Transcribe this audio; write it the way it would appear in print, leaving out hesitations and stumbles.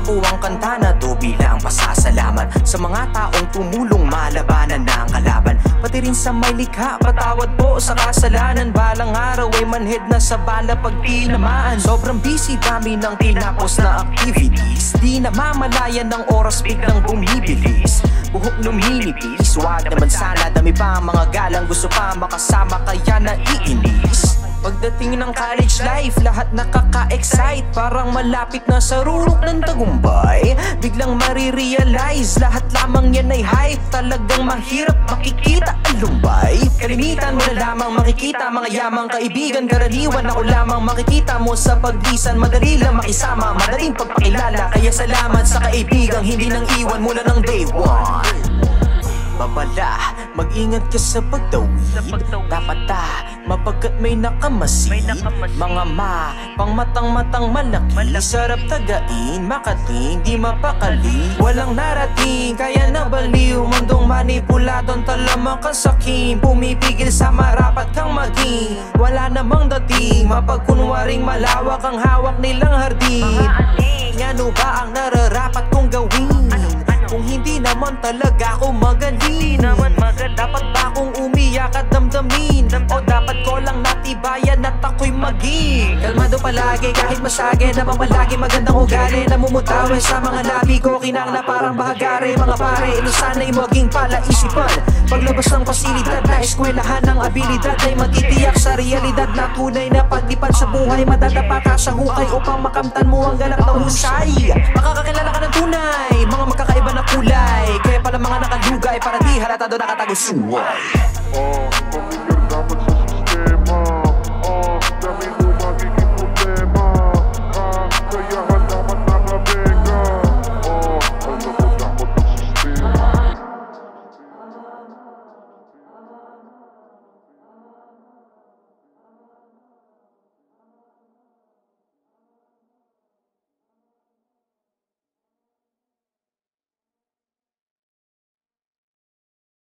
ko ang kanta na to bilang pasasalamat sa mga taong tumulong malabanan ng kalaban, pati rin sa may likha, patawad po sa kasalanan. Balang araw ay manhid na sa bala pag tinamaan. Sobrang busy, dami ng tinapos na activities, di na mamalayan ng oras biglang bumibilis. Buhok luminipis, wag naman sana, dami pa mga galang, gusto pa makasama kaya naiinis. Pagdating ng college life, lahat nakaka-excite, parang malapit na sa rurok ng tagumpay. Biglang marirealize, lahat lamang yan ay hype, talagang mahirap makikita ang lumbay. Kalimitan mo na lamang makikita mga yamang kaibigan, karaniwan ako lamang makikita mo sa paglisan. Madali lang makisama, madaling pagpakilala, kaya salamat sa kaibigang hindi nang iwan mula ng day one. Babala, mag-ingat ka sa pagtawid, dapat mapagkat may nakamasid. Mga pang matang malaki, sarap tagain, makating, di mapakali. Walang narating, kaya nabaliw, mundong manipuladong talamang kasakim. Pumipigil sa marapat kang maging, wala namang dating, mapagkunwaring malawak ang hawak nilang hardin. Ano ba ang nararapat kong gawin? Kung hindi naman talaga ako magaling, dapat ba akong umiyak at damdamin? O dapat ko lang natibayan at ako'y maging kalmado palagi kahit masage, naman palagi magandang ugali, namumutawi sa mga labi ko, kinang na parang bahagari. Mga pare, ilo sana'y maging palaisipan, paglabas ng pasilidad na eskwelahan ng abilidad ay matitiyak sa realidad na tunay na paglipan sa buhay. Madadapa ka sa hukay upang makamtan mo ang ganap na husay. Makakakilala ka ng tunay, mga magkakaiba na kulay, kaya pala mga nakalugay para di halatado nakatago suway.